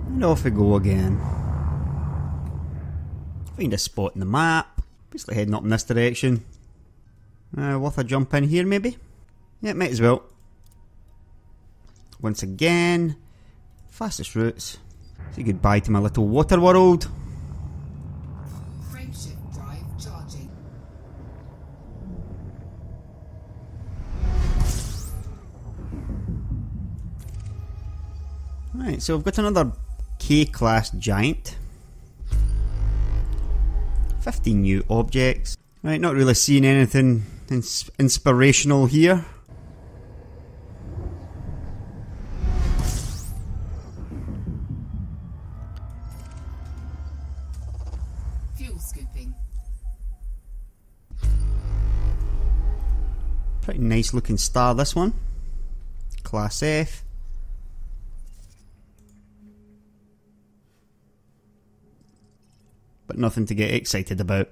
And off we go again. Find a spot in the map. Basically heading up in this direction. Worth a jump in here maybe? Yeah, might as well. Once again, fastest routes. Say goodbye to my little water world. Frameshift drive charging. Right, so we've got another K-class giant. 15 new objects. Right, not really seeing anything inspirational here. Fuel scooping. Pretty nice looking star, this one. Class F. But nothing to get excited about.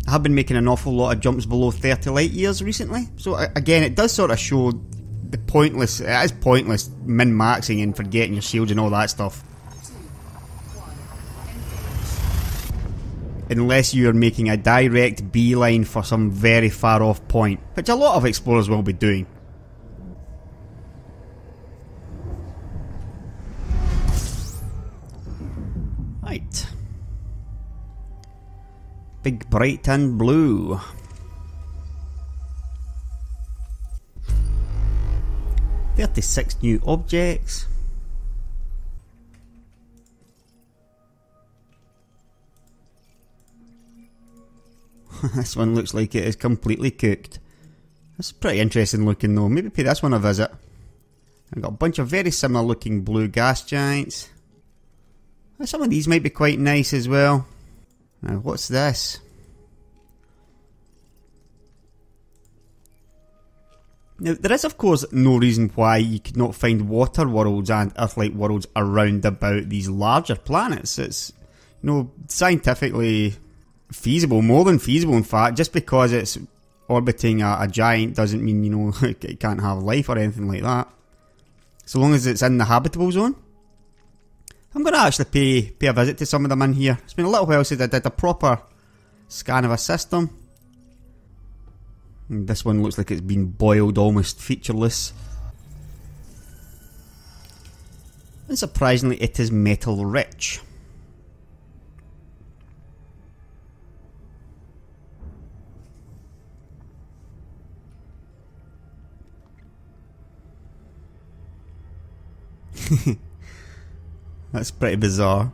I have been making an awful lot of jumps below 30 light years recently, so again it does sort of show the pointless, it is pointless min-maxing and forgetting your shields and all that stuff. 2, 1, engage. Unless you're making a direct beeline for some very far off point, which a lot of explorers will be doing. Right. Big bright and blue. "36 new objects." This one looks like it is completely cooked. That's pretty interesting looking though. Maybe pay this one a visit. I've got a bunch of very similar looking blue gas giants. Some of these might be quite nice as well. Now, what's this? Now, there is of course no reason why you could not find water worlds and Earth-like worlds around about these larger planets. It's, you know, scientifically feasible, more than feasible in fact. Just because it's orbiting a giant doesn't mean, you know, it can't have life or anything like that. So long as it's in the habitable zone. I'm going to actually pay a visit to some of them in here. It's been a little while since I did a proper scan of a system. And this one looks like it's been boiled almost featureless. And surprisingly it is metal rich. That's pretty bizarre.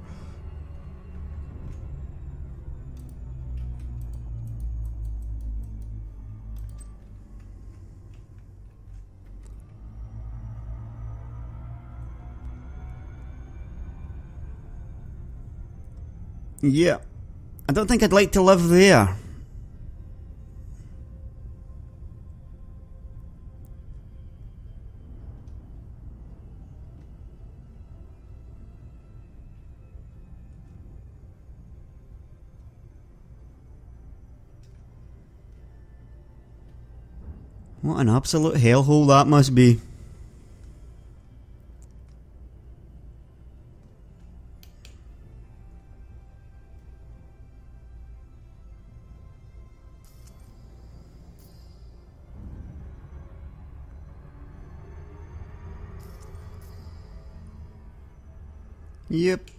Yeah, I don't think I'd like to live there. What an absolute hellhole that must be. Yep.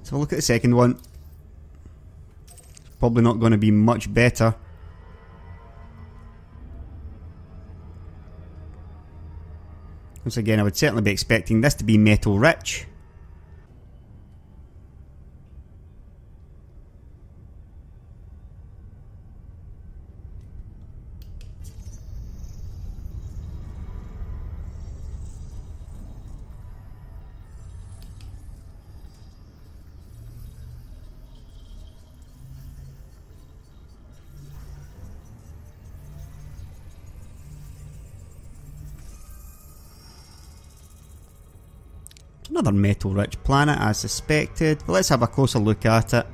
So look at the second one. It's probably not going to be much better. Once again, I would certainly be expecting this to be metal rich. Another metal-rich planet as suspected, but let's have a closer look at it.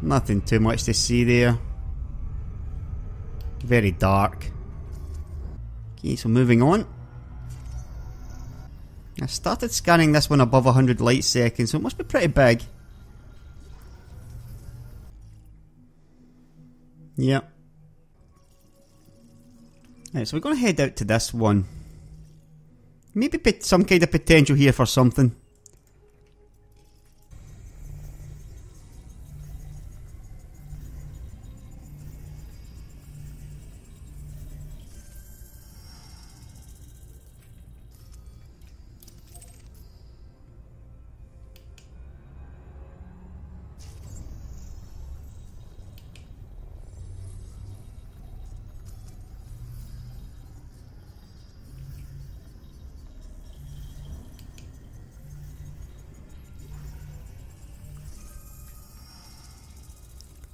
Nothing too much to see there. Very dark. Okay, so moving on. I started scanning this one above 100 light seconds, so it must be pretty big. Yep. Right, so we're going to head out to this one. Maybe some kind of potential here for something.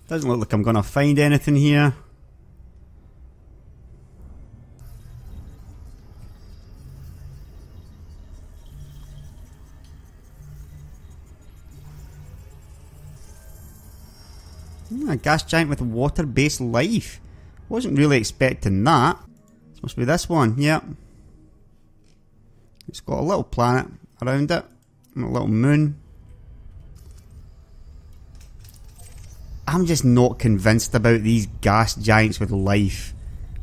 Doesn't look like I'm going to find anything here. A gas giant with water-based life. Wasn't really expecting that. This must be this one, yep. It's got a little planet around it. And a little moon. I'm just not convinced about these gas giants with life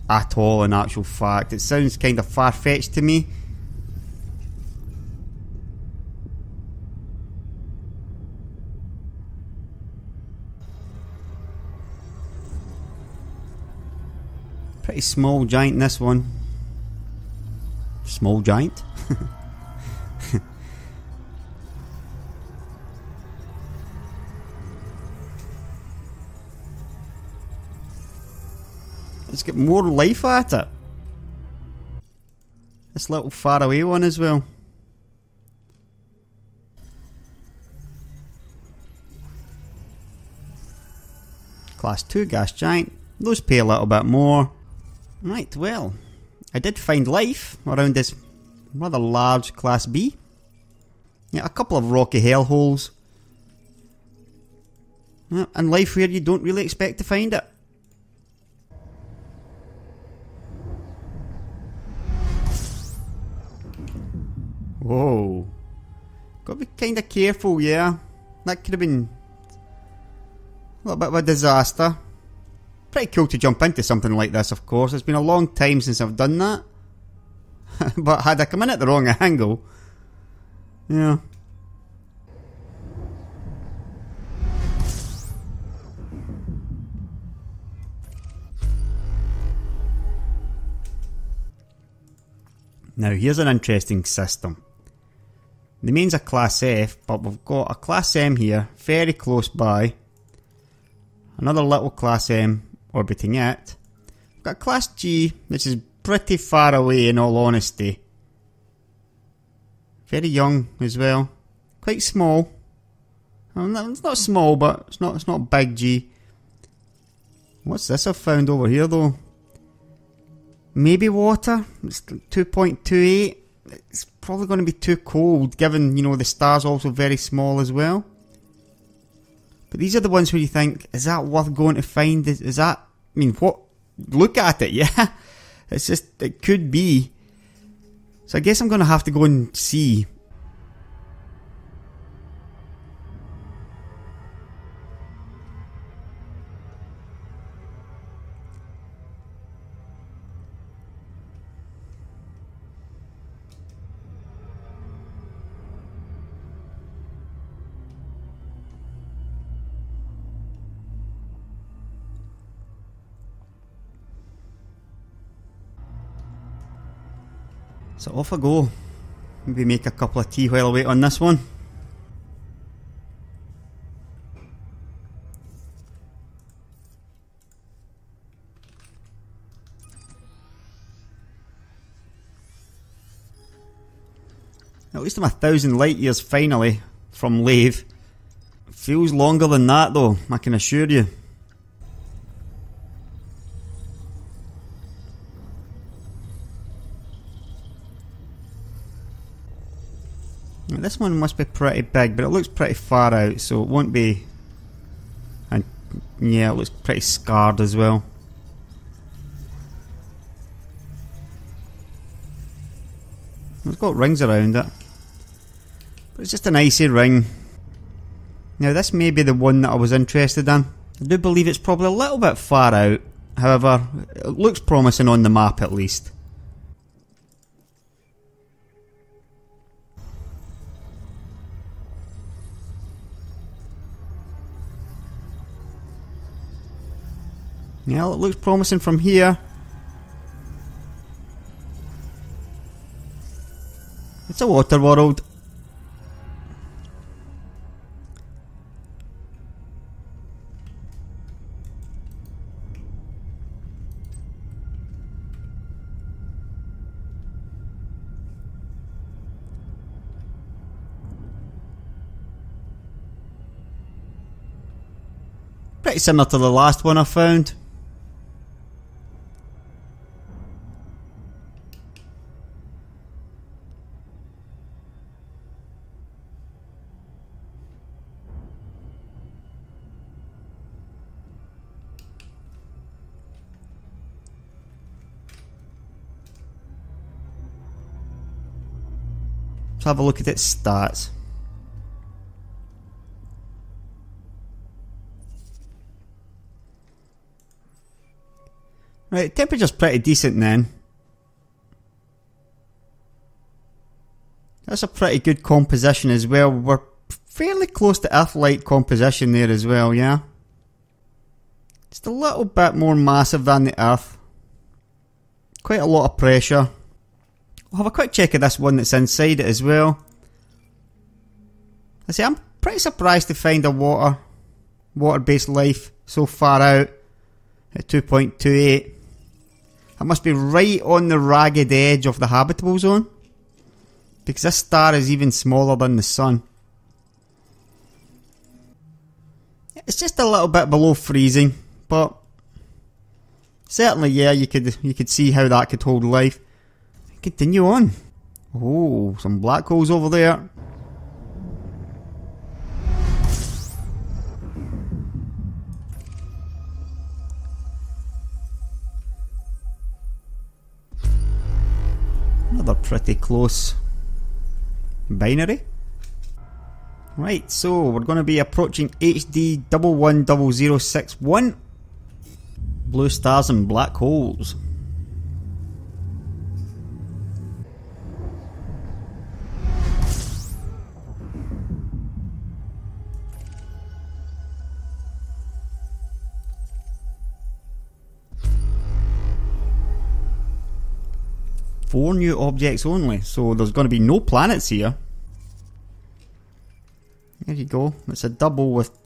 at all, in actual fact. It sounds kind of far-fetched to me. Pretty small giant, this one. Small giant? Let's get more life at it. This little faraway one as well. Class 2 gas giant. Those pay a little bit more. Right, well, I did find life around this rather large Class B. Yeah, a couple of rocky hellholes. Yeah, and life where you don't really expect to find it. Whoa. Got to be kind of careful, yeah. That could have been a little bit of a disaster. Pretty cool to jump into something like this, of course. It's been a long time since I've done that. But had I come in at the wrong angle... Yeah. Now, here's an interesting system. The main's a Class F, but we've got a Class M here, very close by. Another little Class M orbiting it. We've got Class G, which is pretty far away in all honesty. Very young as well. Quite small. Well, it's not small, but it's not big G. What's this I've found over here though? Maybe water. It's 2.28. It's probably going to be too cold, given, you know, the star's also very small as well. But these are the ones where you think, is that worth going to find? Is that... I mean, what... Look at it, yeah? It's just... It could be. So I guess I'm going to have to go and see. So off I go. Maybe make a couple of tea while I wait on this one. At least I'm 1,000 light years finally from Lave. Feels longer than that though, I can assure you. This one must be pretty big, but it looks pretty far out, so it won't be yeah, it looks pretty scarred as well. It's got rings around it, but it's just an icy ring. Now this may be the one that I was interested in. I do believe it's probably a little bit far out, however, it looks promising on the map at least. Yeah, it looks promising from here. It's a water world. Pretty similar to the last one I found. Let's have a look at its stats. Right, temperature's pretty decent then. That's a pretty good composition as well. We're fairly close to Earth-like composition there as well, yeah? Just a little bit more massive than the Earth. Quite a lot of pressure. We'll have a quick check of this one that's inside it as well. I say I'm pretty surprised to find a water-based life so far out at 2.28. It must be right on the ragged edge of the habitable zone, because this star is even smaller than the sun. It's just a little bit below freezing, but certainly, yeah, you could see how that could hold life. Continue on. Oh, some black holes over there. Another pretty close binary. Right, so we're going to be approaching HD 110061. Blue stars and black holes. Four new objects only, so there's going to be no planets here. There you go, it's a double with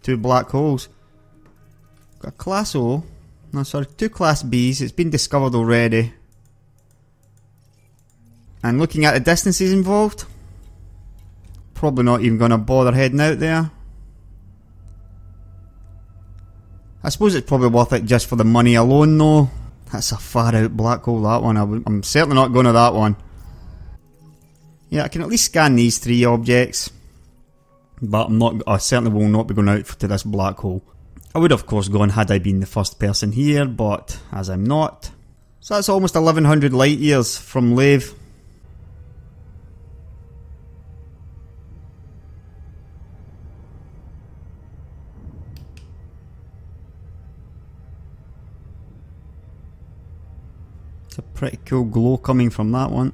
two black holes. Got a class O, no sorry, two class Bs, it's been discovered already. And looking at the distances involved, probably not even going to bother heading out there. I suppose it's probably worth it just for the money alone though. That's a far out black hole, that one. I'm certainly not going to that one. Yeah, I can at least scan these three objects. But I certainly will not be going out to this black hole. I would of course gone had I been the first person here, but as I'm not. So that's almost 1100 light years from Lave. It's a pretty cool glow coming from that one.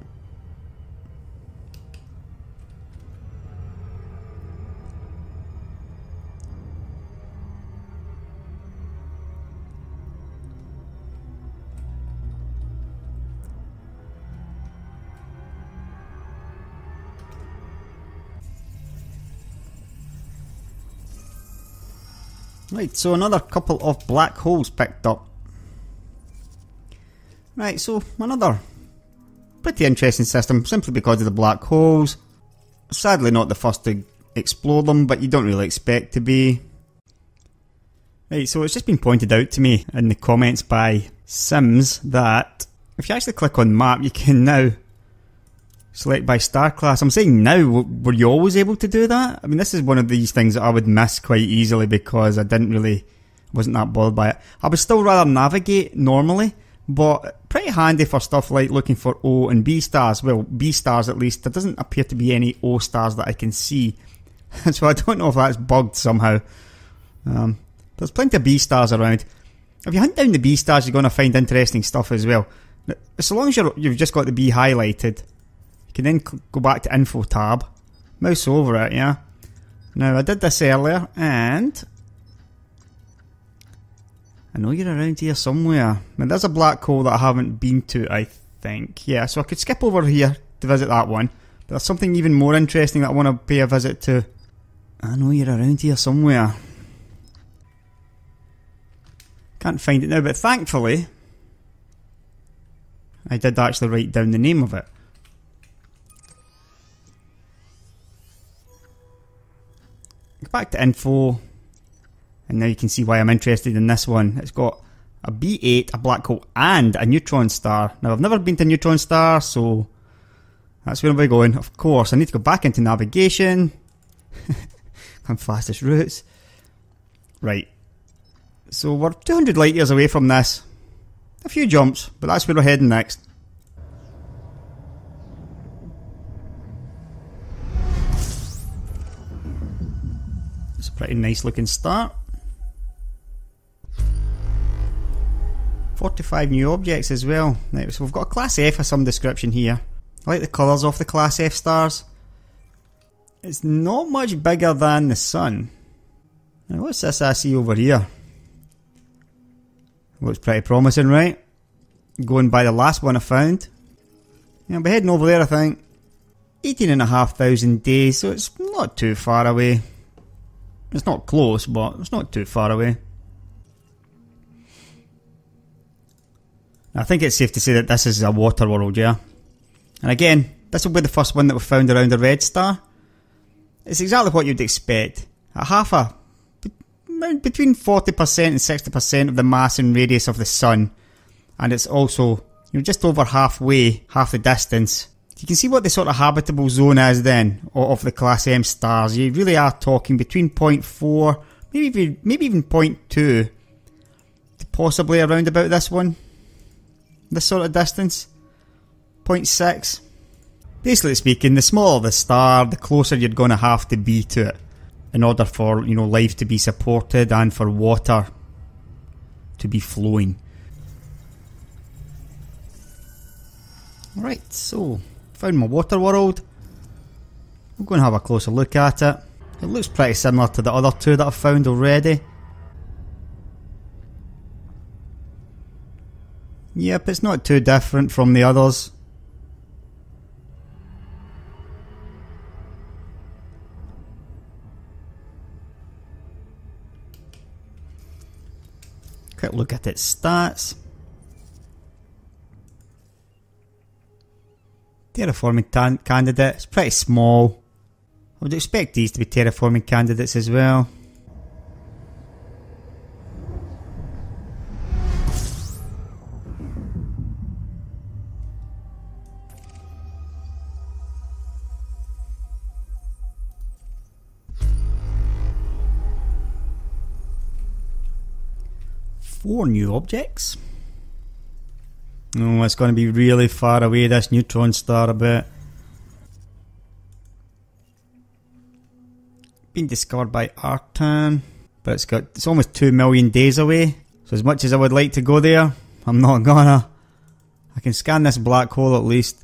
Right, so another couple of black holes picked up. Right, so another pretty interesting system simply because of the black holes. Sadly not the first to explore them, but you don't really expect to be. Right, so it's just been pointed out to me in the comments by Sims that if you actually click on map, you can now Select by star class. I'm saying now, were you always able to do that? I mean, this is one of these things that I would miss quite easily because I wasn't that bothered by it. I would still rather navigate normally, but pretty handy for stuff like looking for O and B stars. Well, B stars at least. There doesn't appear to be any O stars that I can see. So I don't know if that's bugged somehow. There's plenty of B stars around. If you hunt down the B stars, you're going to find interesting stuff as well. So long as you've just got the B highlighted, you can then go back to Info tab, mouse over it, yeah. Now, I did this earlier, and I know you're around here somewhere. Now, there's a black hole that I haven't been to, I think. Yeah, so I could skip over here to visit that one. But there's something even more interesting that I want to pay a visit to. I know you're around here somewhere. Can't find it now, but thankfully, I did actually write down the name of it. Go back to info, and now you can see why I'm interested in this one. It's got a B8, a black hole, and a neutron star. Now, I've never been to neutron star, so that's where I'm going. Of course, I need to go back into navigation. Come fastest routes. Right. So we're 200 light years away from this. A few jumps, but that's where we're heading next. It's a pretty nice looking start. 45 new objects as well. Right, so we've got a Class F of some description here. I like the colours of the Class F stars. It's not much bigger than the Sun. Now what's this I see over here? Looks pretty promising, right? Going by the last one I found. Yeah, I'll be heading over there, I think. 18,500 days, so it's not too far away. It's not close, but it's not too far away. I think it's safe to say that this is a water world, yeah? And again, this will be the first one that we found around a red star. It's exactly what you'd expect. Between 40% and 60% of the mass and radius of the Sun. And it's also, just over half the distance. You can see what the sort of habitable zone is then of the Class M stars. You really are talking between 0.4, maybe even 0.2, possibly around about this one. This sort of distance. 0.6. Basically speaking, the smaller the star, the closer you're going to have to be to it in order for, life to be supported and for water to be flowing. Right, so found my water world. I'm going to have a closer look at it. It looks pretty similar to the other two that I've found already. Yep, it's not too different from the others. Quick look at its stats. Terraforming candidate, it's pretty small. I would expect these to be terraforming candidates as well. Four new objects. Oh, it's going to be really far away, this neutron star a bit. Been discovered by Artan, but it's almost 2 million days away. So as much as I would like to go there, I'm not gonna. I can scan this black hole at least.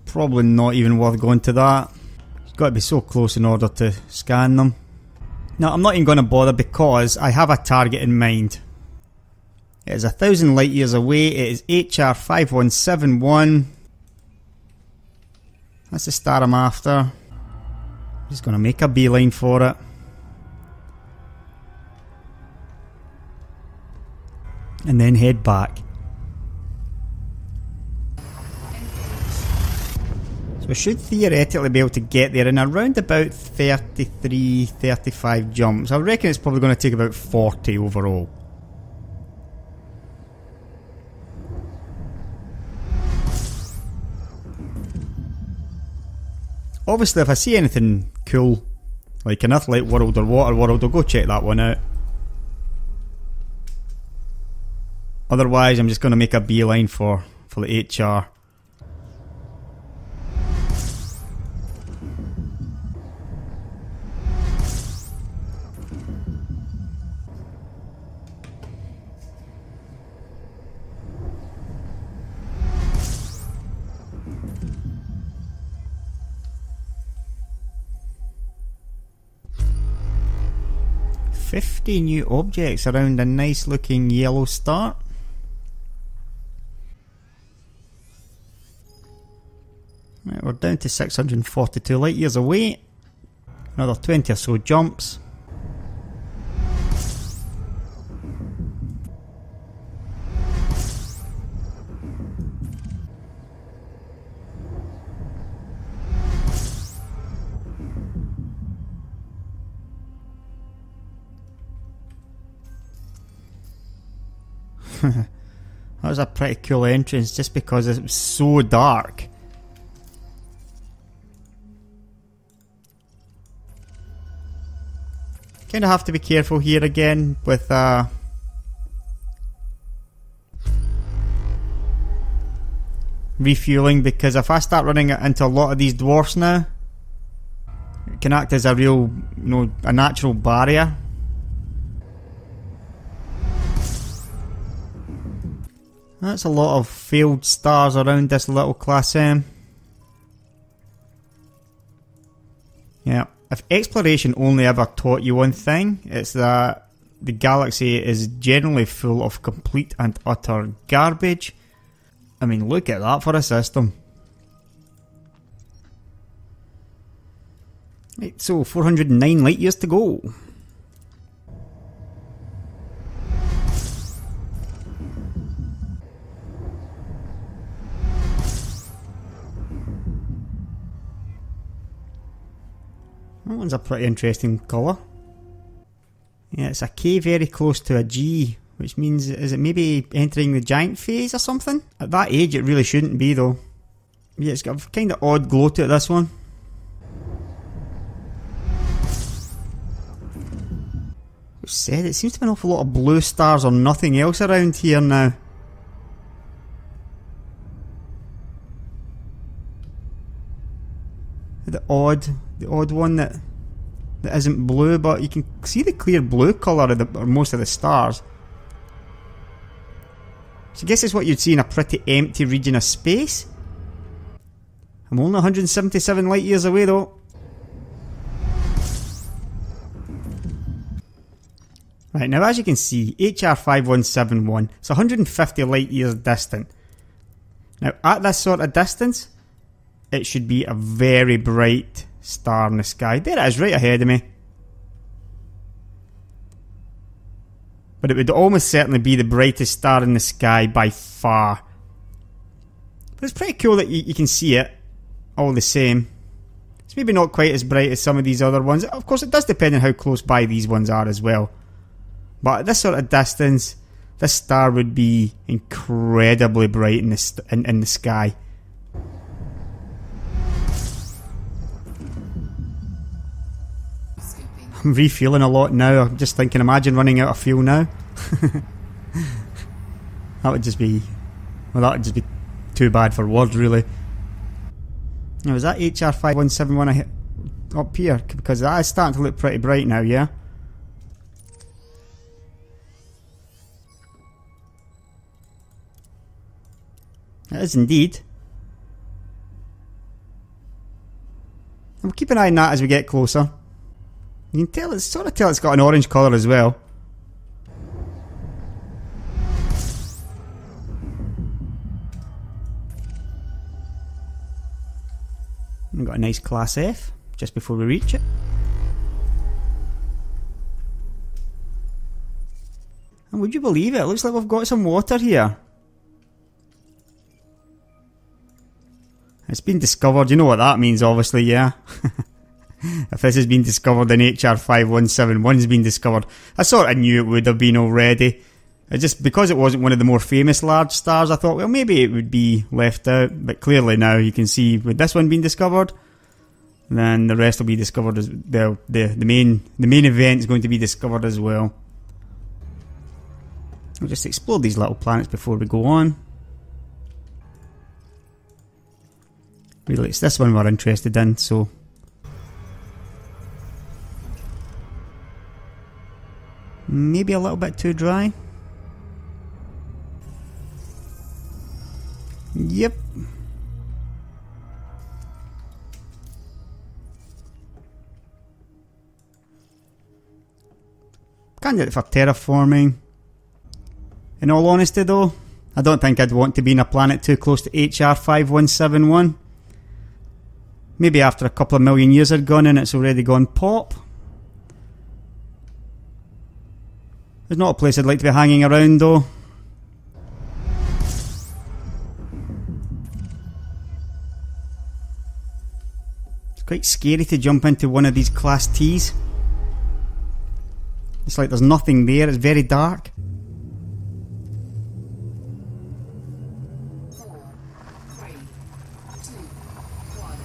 Probably not even worth going to that. It's got to be so close in order to scan them. Now, I'm not even going to bother because I have a target in mind. It is 1,000 light years away. It is HR 5171. That's the star I'm after. I'm just going to make a beeline for it. And then head back. So I should theoretically be able to get there in around about 33, 35 jumps. I reckon it's probably going to take about 40 overall. Obviously, if I see anything cool, like an Earthlight world or water world, I'll go check that one out. Otherwise, I'm just going to make a beeline for the HR. $50 new objects around a nice looking yellow star. Right, we're down to 642 light years away. Another 20 or so jumps. That was a pretty cool entrance just because it was so dark. Kind of have to be careful here again with refueling, because if I start running it into a lot of these dwarfs now, it can act as a real, a natural barrier. That's a lot of failed stars around this little Class M. Yeah, if exploration only ever taught you one thing, it's that the galaxy is generally full of complete and utter garbage. I mean, look at that for a system. Right, so 409 light years to go. That one's a pretty interesting colour. Yeah, it's a K very close to a G, which means, is it maybe entering the giant phase or something? At that age it really shouldn't be though. Yeah, it's got a kind of odd glow to it, this one. Like I said, it seems to be an awful lot of blue stars or nothing else around here now. The odd one that isn't blue, but you can see the clear blue colour of most of the stars. So I guess it's what you'd see in a pretty empty region of space. I'm only 177 light years away though. Right, now as you can see, HR5171, it's 150 light years distant. Now at this sort of distance, it should be a very bright star in the sky. There it is, right ahead of me. But it would almost certainly be the brightest star in the sky by far. But it's pretty cool that you can see it all the same. It's maybe not quite as bright as some of these other ones. Of course, it does depend on how close by these ones are as well. But at this sort of distance, this star would be incredibly bright in the sky. I'm refueling a lot now. I'm just thinking, imagine running out of fuel now. That would just be too bad for words, really. Now, is that HR5171 I hit up here? Because that is starting to look pretty bright now, yeah? It is indeed. And we'll keep an eye on that as we get closer. You can tell, it's got an orange colour as well. We've got a nice Class F just before we reach it. And would you believe it? It looks like we've got some water here. It's been discovered, you know what that means obviously, yeah? If this has been discovered, then HR5171 has been discovered. I sort of knew it would have been already. Just because it wasn't one of the more famous large stars, I thought, well, maybe it would be left out. But clearly now you can see with this one being discovered, Then the rest will be discovered as the main event is going to be discovered as well. We'll just explore these little planets before we go on. Really, it's this one we're interested in, so maybe a little bit too dry. Yep. Candidate for terraforming. In all honesty though, I don't think I'd want to be in a planet too close to HR 5171. Maybe after a couple of million years had gone in, it's already gone pop. There's not a place I'd like to be hanging around though. It's quite scary to jump into one of these Class T's. It's like there's nothing there, it's very dark. 4, 3, 2, 1,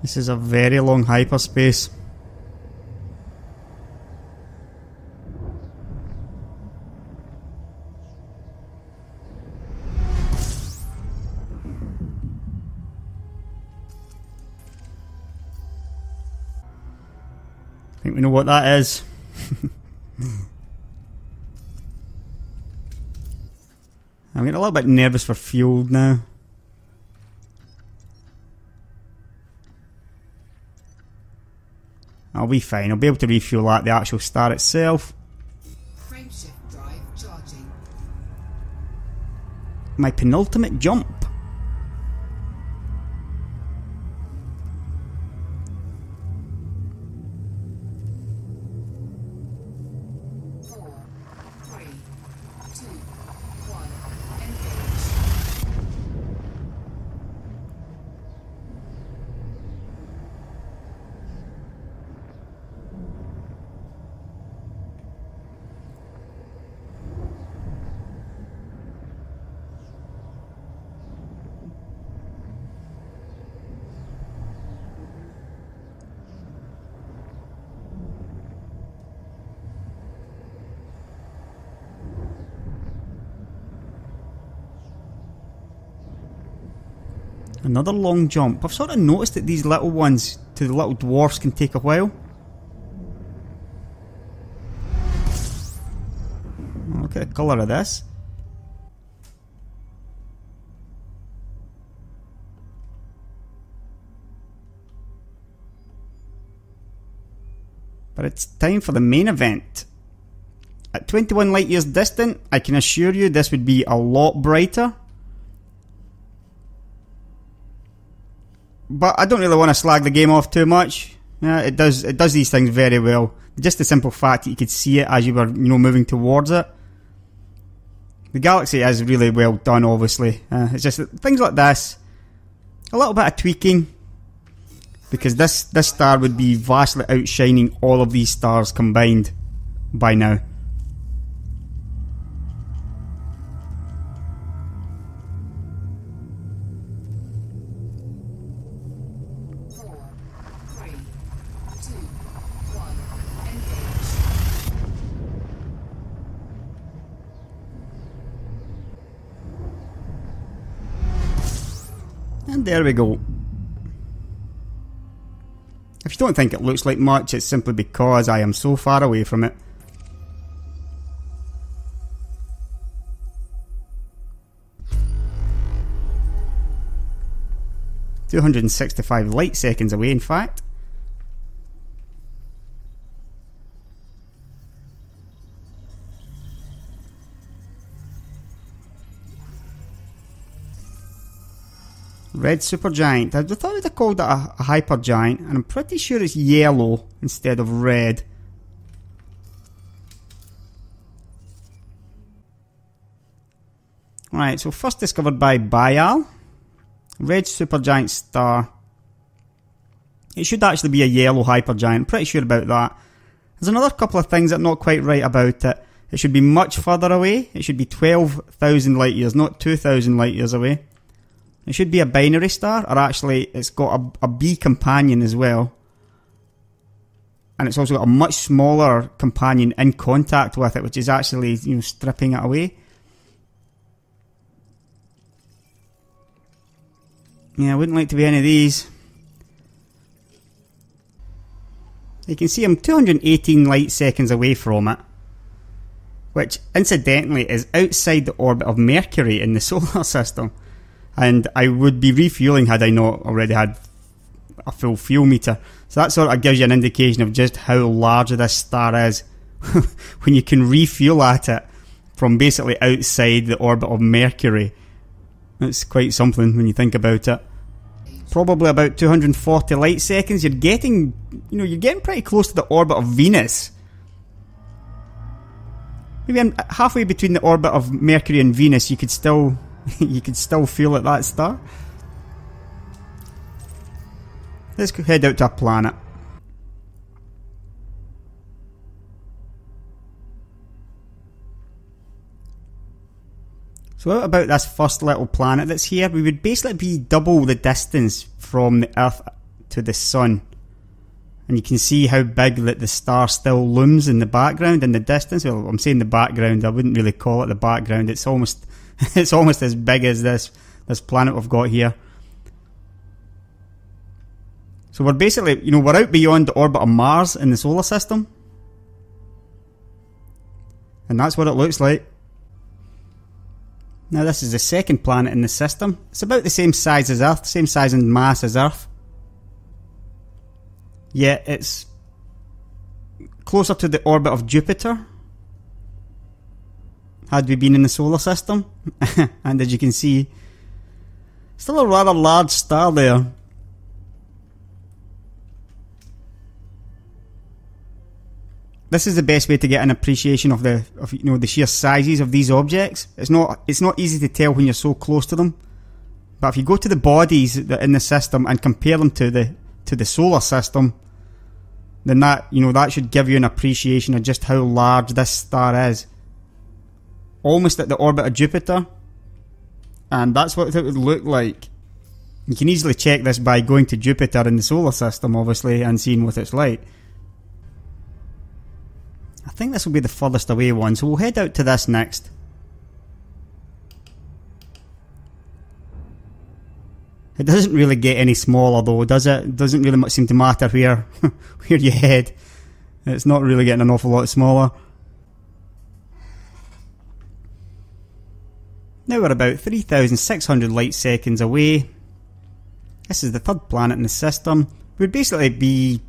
This is a very long hyperspace. I think we know what that is. I'm getting a little bit nervous for fuel now. I'll be fine. I'll be able to refuel at the actual star itself. frameshift drive charging. My penultimate jump. 4, 3, 2, 1, engage. Another long jump. I've sort of noticed that these little ones to the little dwarfs can take a while. Look at the colour of this. But it's time for the main event. At 21 light years distant, I can assure you this would be a lot brighter. But I don't really want to slag the game off too much. Yeah, it does these things very well. Just the simple fact that you could see it as you were, moving towards it. The galaxy is really well done, obviously. It's just that things like this, a little bit of tweaking, because this star would be vastly outshining all of these stars combined by now. And there we go. If you don't think it looks like much, it's simply because I am so far away from it. "265 light seconds away, in fact. Red supergiant. I thought they'd have called it a hypergiant, and I'm pretty sure it's yellow instead of red. Right, so first discovered by Bayal. Red supergiant star. It should actually be a yellow hypergiant, pretty sure about that. There's another couple of things that are not quite right about it. It should be much further away. It should be 12,000 light years, not 2,000 light years away. It should be a binary star, or actually it's got a B companion as well. And it's also got a much smaller companion in contact with it, which is actually, you know, stripping it away. Yeah, I wouldn't like to be any of these. You can see I'm 218 light seconds away from it, which incidentally is outside the orbit of Mercury in the solar system. And I would be refueling had I not already had a full fuel meter. So that sort of gives you an indication of just how large this star is when you can refuel at it from basically outside the orbit of Mercury. It's quite something when you think about it. Probably about 240 light seconds. You're getting, you know, you're getting pretty close to the orbit of Venus. Maybe I'm halfway between the orbit of Mercury and Venus. You could still feel at that star. Let's head out to a planet. So what about this first little planet that's here? We would basically be double the distance from the Earth to the Sun. And you can see how big that the star still looms in the background, in the distance. Well, I'm saying the background, I wouldn't really call it the background. It's almost as big as this planet we've got here. So we're basically, you know, we're out beyond the orbit of Mars in the solar system. And that's what it looks like. Now this is the second planet in the system. It's about the same size as Earth, same size and mass as Earth. Yet it's closer to the orbit of Jupiter had we been in the solar system. And as you can see, still a rather large star there. This is the best way to get an appreciation of the sheer sizes of these objects. It's not easy to tell when you're so close to them. But if you go to the bodies that are in the system and compare them to the solar system, then that should give you an appreciation of just how large this star is. Almost at the orbit of Jupiter. And that's what it would look like. You can easily check this by going to Jupiter in the solar system, obviously, and seeing what it's like. I think this will be the furthest away one, so we'll head out to this next. It doesn't really get any smaller though, does it? It doesn't really seem to matter where you head. It's not really getting an awful lot smaller. Now we're about 3,600 light seconds away. This is the third planet in the system. We'd basically be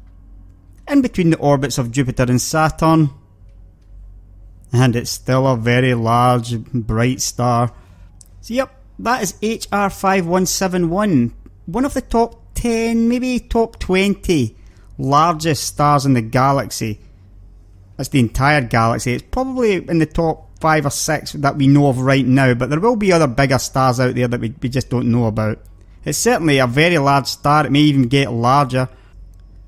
in between the orbits of Jupiter and Saturn. And it's still a very large, bright star. So yep, that is HR 5171. One of the top 10, maybe top 20 largest stars in the galaxy. That's the entire galaxy. It's probably in the top 5 or 6 that we know of right now, but there will be other bigger stars out there that we just don't know about. It's certainly a very large star. It may even get larger.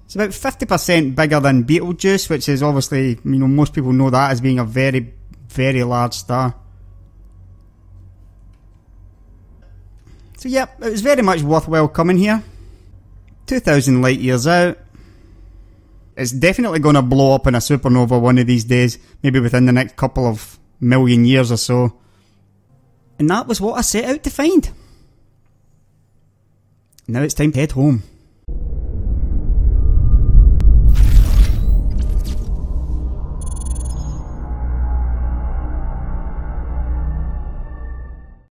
It's about 50% bigger than Betelgeuse, which is obviously, most people know that as being a very, very large star. So yep, it was very much worthwhile coming here. 2,000 light years out. It's definitely going to blow up in a supernova one of these days, maybe within the next couple of million years or so. And that was what I set out to find. Now it's time to head home.